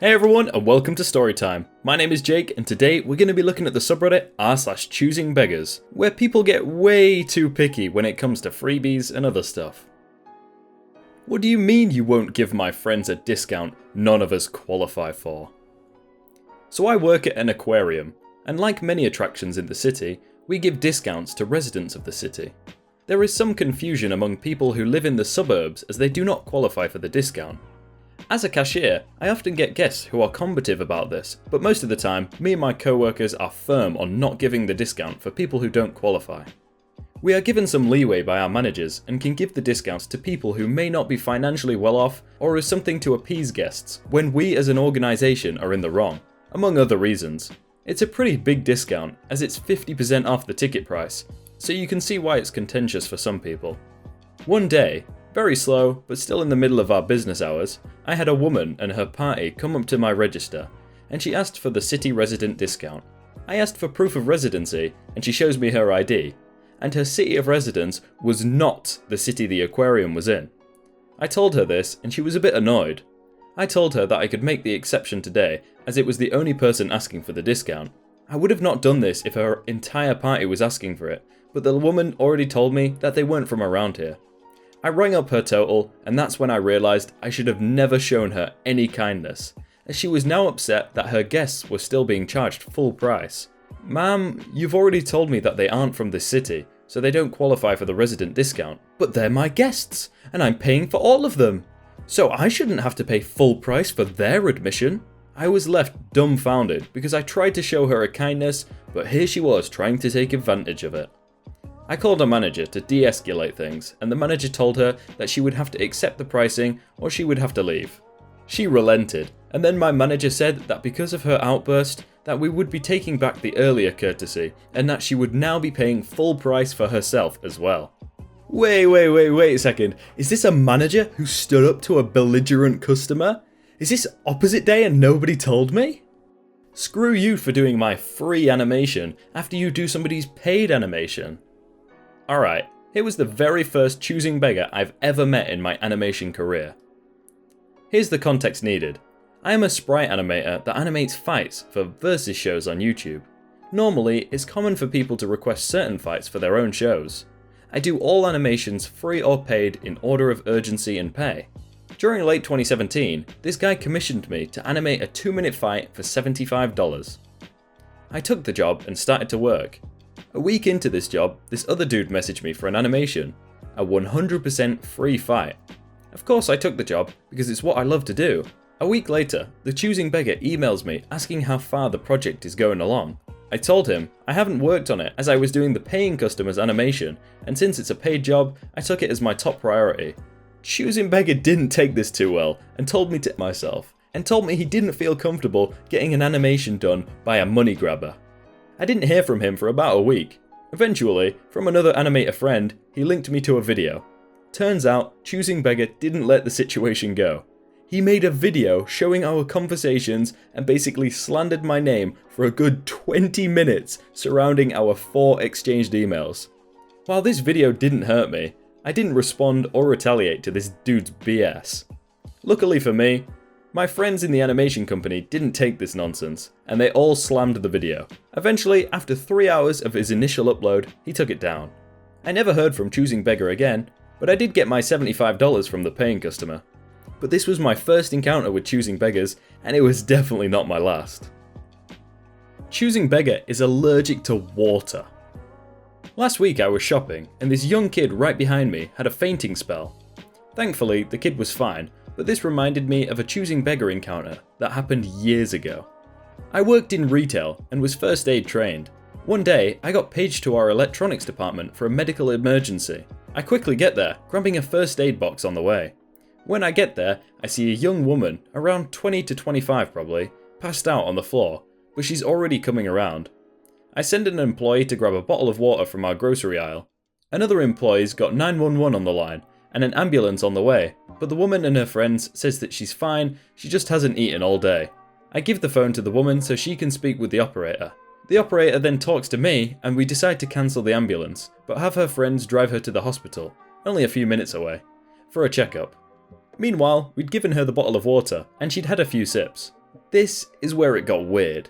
Hey everyone, and welcome to Storytime. My name is Jake, and today we're going to be looking at the subreddit r/choosingbeggars, where people get way too picky when it comes to freebies and other stuff. What do you mean you won't give my friends a discount none of us qualify for? So I work at an aquarium, and like many attractions in the city, we give discounts to residents of the city. There is some confusion among people who live in the suburbs as they do not qualify for the discount. As a cashier, I often get guests who are combative about this, but most of the time, me and my co-workers are firm on not giving the discount for people who don't qualify. We are given some leeway by our managers and can give the discounts to people who may not be financially well off or as something to appease guests when we as an organisation are in the wrong, among other reasons. It's a pretty big discount as it's 50% off the ticket price, so you can see why it's contentious for some people. One day, very slow, but still in the middle of our business hours, I had a woman and her party come up to my register, and she asked for the city resident discount. I asked for proof of residency, and she shows me her ID, and her city of residence was not the city the aquarium was in. I told her this, and she was a bit annoyed. I told her that I could make the exception today, as it was the only person asking for the discount. I would have not done this if her entire party was asking for it, but the woman already told me that they weren't from around here. I rang up her total, and that's when I realised I should have never shown her any kindness, as she was now upset that her guests were still being charged full price. Ma'am, you've already told me that they aren't from this city, so they don't qualify for the resident discount. But they're my guests, and I'm paying for all of them, so I shouldn't have to pay full price for their admission. I was left dumbfounded because I tried to show her a kindness, but here she was trying to take advantage of it. I called her manager to de-escalate things, and the manager told her that she would have to accept the pricing or she would have to leave. She relented, and then my manager said that because of her outburst, that we would be taking back the earlier courtesy, and that she would now be paying full price for herself as well. Wait a second, is this a manager who stood up to a belligerent customer? Is this opposite day and nobody told me? Screw you for doing my free animation after you do somebody's paid animation. Alright, here was the very first choosing beggar I've ever met in my animation career. Here's the context needed. I am a sprite animator that animates fights for versus shows on YouTube. Normally, it's common for people to request certain fights for their own shows. I do all animations free or paid in order of urgency and pay. During late 2017, this guy commissioned me to animate a 2-minute fight for $75. I took the job and started to work. A week into this job, this other dude messaged me for an animation, a 100% free fight. Of course I took the job because it's what I love to do. A week later, the choosing beggar emails me asking how far the project is going along. I told him I haven't worked on it as I was doing the paying customers animation, and since it's a paid job, I took it as my top priority. Choosing beggar didn't take this too well and told me to myself, and told me he didn't feel comfortable getting an animation done by a money grabber. I didn't hear from him for about a week. Eventually, from another animator friend, he linked me to a video. Turns out, choosing beggar didn't let the situation go. He made a video showing our conversations and basically slandered my name for a good 20 minutes surrounding our 4 exchanged emails. While this video didn't hurt me, I didn't respond or retaliate to this dude's BS. Luckily for me, my friends in the animation company didn't take this nonsense, and they all slammed the video. Eventually, after 3 hours of his initial upload, he took it down. I never heard from choosing beggar again, but I did get my $75 from the paying customer. But this was my first encounter with choosing beggars, and it was definitely not my last. Choosing beggar is allergic to water. Last week I was shopping, and this young kid right behind me had a fainting spell. Thankfully, the kid was fine, but this reminded me of a choosing beggar encounter that happened years ago. I worked in retail and was first aid trained. One day, I got paged to our electronics department for a medical emergency. I quickly get there, grabbing a first aid box on the way. When I get there, I see a young woman, around 20 to 25 probably, passed out on the floor, but she's already coming around. I send an employee to grab a bottle of water from our grocery aisle. Another employee's got 911 on the line, and an ambulance on the way, but the woman and her friends says that she's fine, she just hasn't eaten all day. I give the phone to the woman so she can speak with the operator. The operator then talks to me, and we decide to cancel the ambulance, but have her friends drive her to the hospital, only a few minutes away, for a checkup. Meanwhile, we'd given her the bottle of water, and she'd had a few sips. This is where it got weird.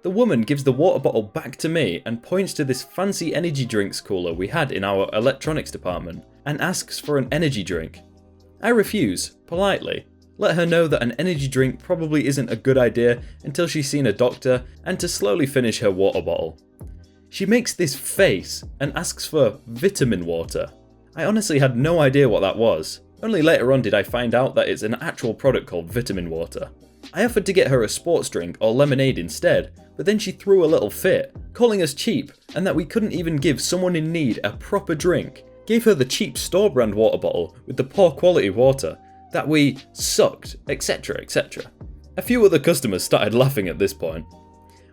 The woman gives the water bottle back to me and points to this fancy energy drinks cooler we had in our electronics department and asks for an energy drink. I refuse, politely, let her know that an energy drink probably isn't a good idea until she's seen a doctor, and to slowly finish her water bottle. She makes this face and asks for vitamin water. I honestly had no idea what that was. Only later on did I find out that it's an actual product called vitamin water. I offered to get her a sports drink or lemonade instead, but then she threw a little fit, calling us cheap and that we couldn't even give someone in need a proper drink. Gave her the cheap store brand water bottle with the poor quality water, that we sucked, etc, etc. A few other customers started laughing at this point.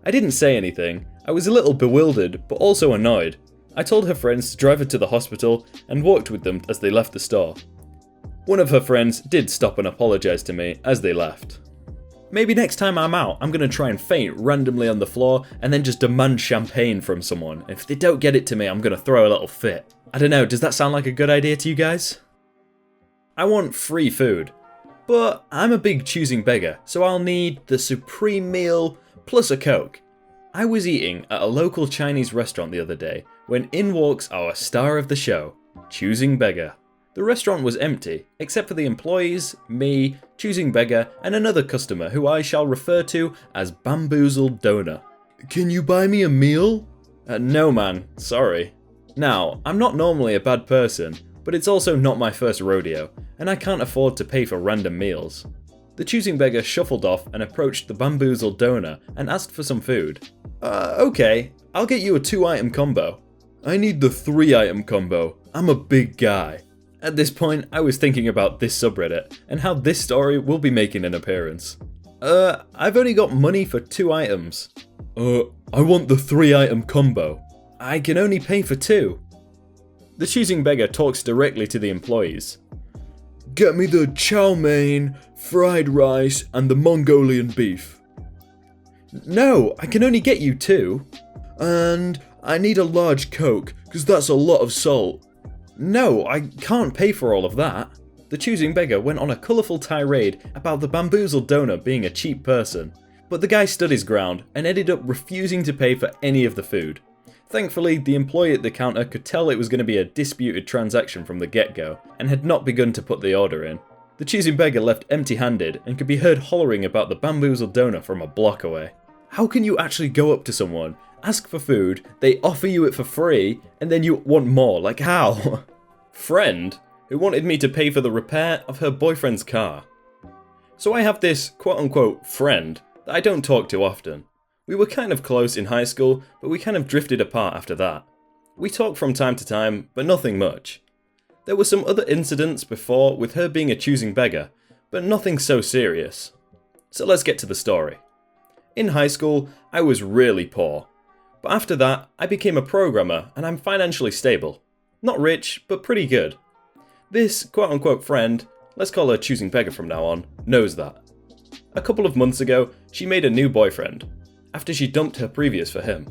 I didn't say anything. I was a little bewildered, but also annoyed. I told her friends to drive her to the hospital and walked with them as they left the store. One of her friends did stop and apologise to me as they left. Maybe next time I'm out, I'm going to try and faint randomly on the floor and then just demand champagne from someone. If they don't get it to me, I'm going to throw a little fit. I don't know, does that sound like a good idea to you guys? I want free food, but I'm a big choosing beggar, so I'll need the supreme meal plus a Coke. I was eating at a local Chinese restaurant the other day when in walks our star of the show, Choosing Beggar. The restaurant was empty, except for the employees, me, Choosing Beggar, and another customer who I shall refer to as Bamboozled Donor. Can you buy me a meal? No man, sorry. Now, I'm not normally a bad person, but it's also not my first rodeo, and I can't afford to pay for random meals. The Choosing Beggar shuffled off and approached the Bamboozled Donor and asked for some food. Okay, I'll get you a 2-item combo. I need the 3-item combo, I'm a big guy. At this point, I was thinking about this subreddit, and how this story will be making an appearance. I've only got money for 2 items. I want the 3-item combo. I can only pay for 2. The Choosing Beggar talks directly to the employees. Get me the chow mein, fried rice, and the Mongolian beef. No, I can only get you 2. And I need a large Coke, because that's a lot of salt. No, I can't pay for all of that. The Choosing Beggar went on a colourful tirade about the Bamboozled Donor being a cheap person, but the guy stood his ground and ended up refusing to pay for any of the food. Thankfully, the employee at the counter could tell it was going to be a disputed transaction from the get-go, and had not begun to put the order in. The Choosing Beggar left empty-handed and could be heard hollering about the Bamboozled Donor from a block away. How can you actually go up to someone, ask for food, they offer you it for free, and then you want more? Like how? Friend, who wanted me to pay for the repair of her boyfriend's car. So I have this quote-unquote friend that I don't talk to often. We were kind of close in high school, but we kind of drifted apart after that. We talk from time to time, but nothing much. There were some other incidents before with her being a Choosing Beggar, but nothing so serious. So let's get to the story. In high school, I was really poor. But after that, I became a programmer and I'm financially stable. Not rich, but pretty good. This quote-unquote friend, let's call her Choosing Beggar from now on, knows that. A couple of months ago, she made a new boyfriend, after she dumped her previous for him.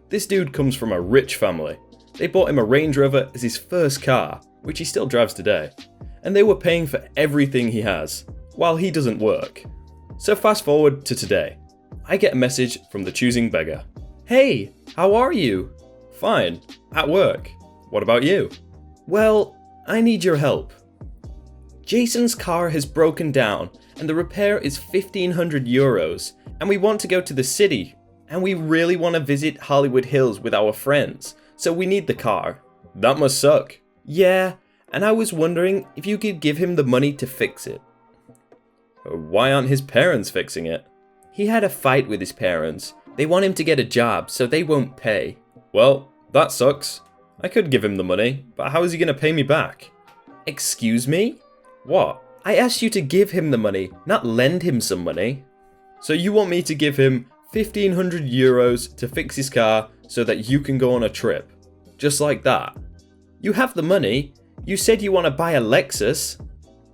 This dude comes from a rich family. They bought him a Range Rover as his first car, which he still drives today. And they were paying for everything he has, while he doesn't work. So fast forward to today. I get a message from the Choosing Beggar. Hey, how are you? Fine, at work. What about you? Well, I need your help. Jason's car has broken down and the repair is 1,500 euros, and we want to go to the city, and we really want to visit Hollywood Hills with our friends, so we need the car. That must suck. Yeah, and I was wondering if you could give him the money to fix it. Why aren't his parents fixing it? He had a fight with his parents. They want him to get a job, so they won't pay. Well, that sucks. I could give him the money, but how is he going to pay me back? Excuse me? What? I asked you to give him the money, not lend him some money. So you want me to give him 1,500 euros to fix his car so that you can go on a trip? Just like that? You have the money. You said you want to buy a Lexus.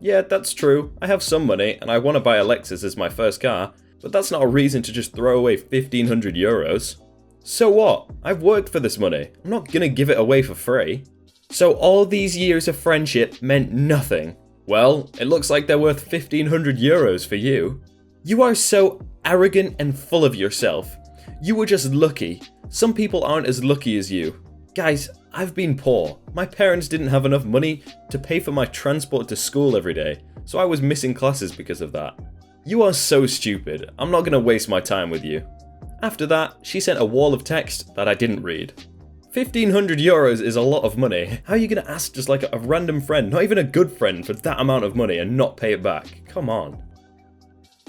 Yeah, that's true. I have some money and I want to buy a Lexus as my first car, but that's not a reason to just throw away 1,500 euros. So what? I've worked for this money. I'm not gonna give it away for free. So all these years of friendship meant nothing. Well, it looks like they're worth 1,500 euros for you. You are so arrogant and full of yourself. You were just lucky. Some people aren't as lucky as you. Guys, I've been poor. My parents didn't have enough money to pay for my transport to school every day, so I was missing classes because of that. You are so stupid. I'm not gonna waste my time with you. After that, she sent a wall of text that I didn't read. 1,500 euros is a lot of money. How are you gonna ask just like a random friend, not even a good friend, for that amount of money and not pay it back? Come on.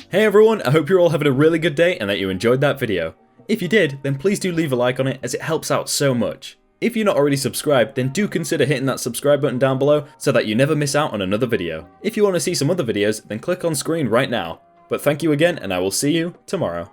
Hey everyone, I hope you're all having a really good day and that you enjoyed that video. If you did, then please do leave a like on it as it helps out so much. If you're not already subscribed, then do consider hitting that subscribe button down below so that you never miss out on another video. If you want to see some other videos, then click on screen right now. But thank you again, and I will see you tomorrow.